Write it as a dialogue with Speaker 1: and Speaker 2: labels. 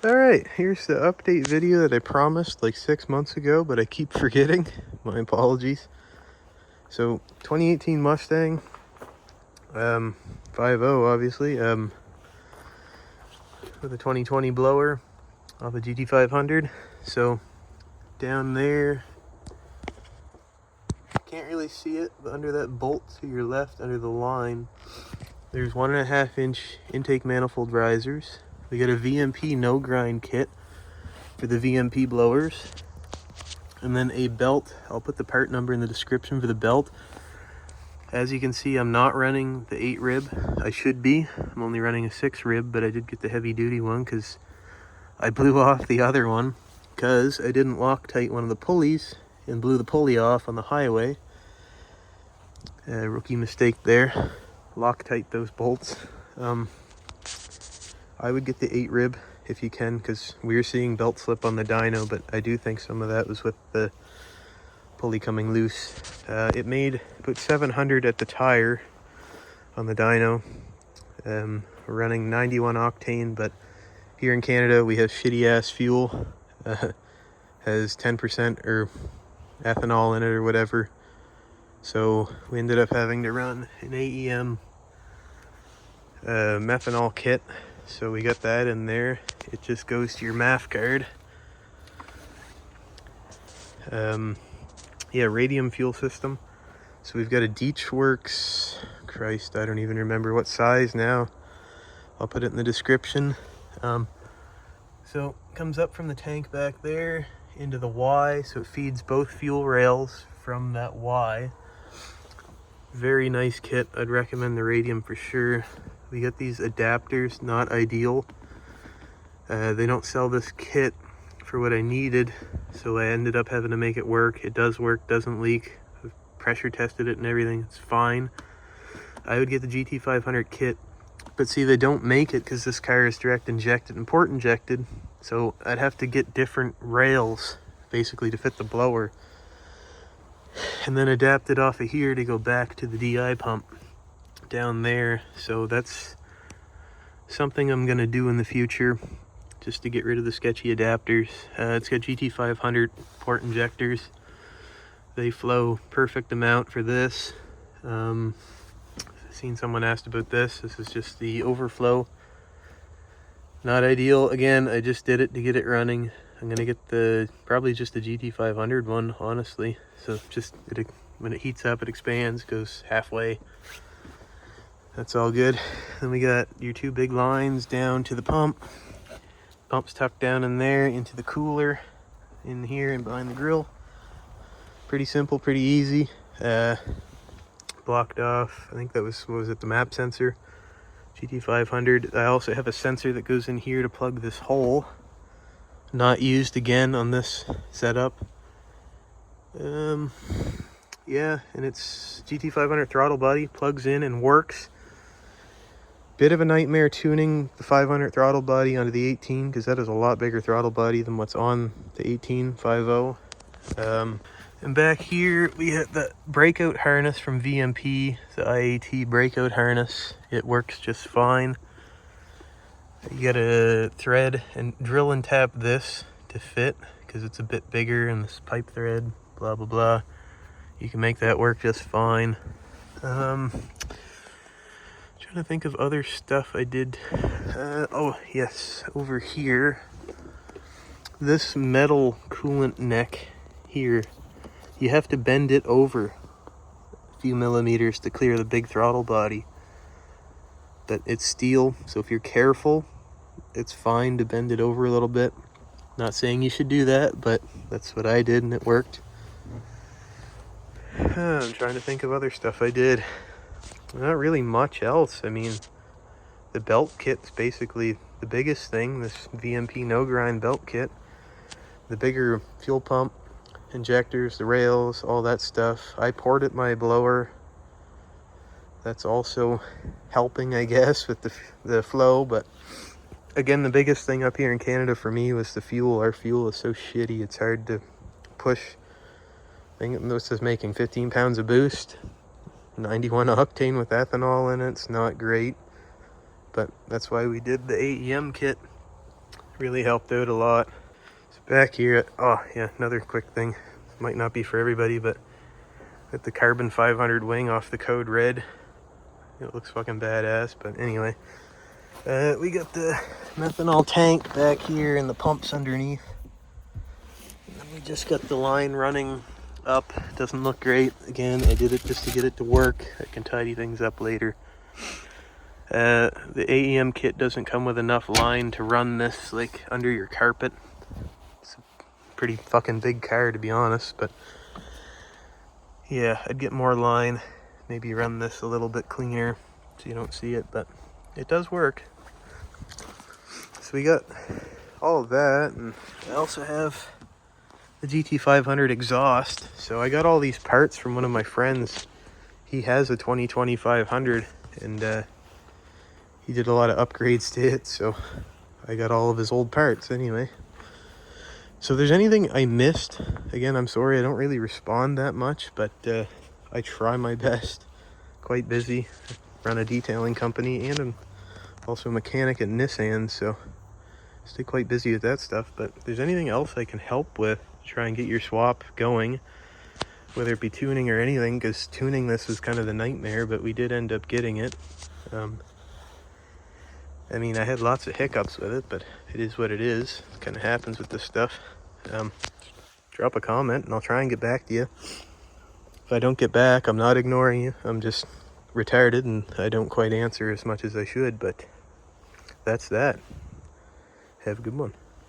Speaker 1: Alright, here's the update video that I promised like 6 months ago, but I keep forgetting. My apologies. So, 2018 Mustang, 5.0 obviously, with a 2020 blower off a GT500. So, down there, can't really see it, but under that bolt to your left, under the line, there's 1.5 inch intake manifold risers. We got a VMP no grind kit for the VMP blowers, and then a belt. I'll put the part number in the description for the belt. As you can see, I'm not running the 8 rib. I should be. I'm only running a 6 rib, but I did get the heavy duty one because I blew off the other one because I didn't Loctite one of the pulleys and blew the pulley off on the highway. Rookie mistake there. Loctite those bolts. I would get the 8 rib if you can, because we're seeing belt slip on the dyno, but I do think some of that was with the pulley coming loose. It made about 700 at the tire on the dyno. We're running 91 octane, but here in Canada we have shitty ass fuel. Has 10% or ethanol in it or whatever. So we ended up having to run an AEM methanol kit. So we got that in there. It just goes to your MAF card. Yeah, radium fuel system. So we've got a Deechworks. Christ, I don't even remember what size now. I'll put it in the description. So it comes up from the tank back there into the Y. So it feeds both fuel rails from that Y. Very nice kit. I'd recommend the radium for sure. We got these adapters, not ideal. They don't sell this kit for what I needed, so I ended up having to make it work. It does work, doesn't leak. I've pressure tested it and everything. It's fine. I would get the GT500 kit, but see, they don't make it because this car is direct injected and port injected, so I'd have to get different rails basically to fit the blower, and then adapt it off of here to go back to the DI pump down there. So that's something I'm gonna do in the future, just to get rid of the sketchy adapters. It's got GT500 port injectors. They flow perfect amount for this. I've seen someone asked about this. This is just the overflow. Not ideal. Again, I just did it to get it running. I'm gonna get probably just the GT500 one, honestly. So just when it heats up, it expands, goes halfway. That's all good. Then we got your 2 big lines down to the pump. Pump's tucked down in there into the cooler in here and behind the grill. Pretty simple, pretty easy. Blocked off. I think that was, what was it, the map sensor? GT500. I also have a sensor that goes in here to plug this hole. Not used again on this setup. Yeah, and it's GT500 throttle body, plugs in and works. Bit of a nightmare tuning the 500 throttle body onto the 18, because that is a lot bigger throttle body than what's on the 18 5.0. And back here we have the breakout harness from VMP, the IAT breakout harness. It works just fine. You gotta thread and drill and tap this to fit, because it's a bit bigger, and this pipe thread, blah blah blah. You can make that work just fine. Trying to think of other stuff I did. Oh yes, over here, this metal coolant neck here, you have to bend it over a few millimeters to clear the big throttle body. But it's steel, so if you're careful, it's fine to bend it over a little bit. Not saying you should do that, but that's what I did and it worked. I'm trying to think of other stuff I did. Not really much else. I mean, the belt kit's basically the biggest thing, this VMP no grind belt kit. The bigger fuel pump, injectors, the rails, all that stuff. I ported my blower. That's also helping, I guess, with the flow. But again, the biggest thing up here in Canada for me was the fuel. Our fuel is so shitty, it's hard to push. I think this is making 15 pounds of boost. 91 octane with ethanol in it. It's not great, but that's why we did the AEM kit. Really helped out a lot. So back here, oh yeah, another quick thing. Might not be for everybody, but at the Carbon 500 wing off the Code Red. It looks fucking badass, but anyway. We got the methanol tank back here and the pumps underneath. And then we just got the line running up. Doesn't look great. Again, I did it just to get it to work. I can tidy things up later. The AEM kit doesn't come with enough line to run this like under your carpet. It's a pretty fucking big car, to be honest, but yeah, I'd get more line, maybe run this a little bit cleaner so you don't see it, but it does work. So we got all of that, and I also have the GT500 exhaust. So I got all these parts from one of my friends. He has a 2020 500, and he did a lot of upgrades to it, so I got all of his old parts anyway. So if there's anything I missed, again, I'm sorry, I don't really respond that much, but I try my best. Quite busy. Run a detailing company, and I'm also a mechanic at Nissan, so stay quite busy with that stuff. But if there's anything else I can help with to try and get your swap going, whether it be tuning or anything, because tuning this was kind of the nightmare, but we did end up getting it. I mean, I had lots of hiccups with it, but it is what it is. It kind of happens with this stuff. Drop a comment and I'll try and get back to you. If I don't get back, I'm not ignoring you. I'm just retarded and I don't quite answer as much as I should, but that's that. Have a good one.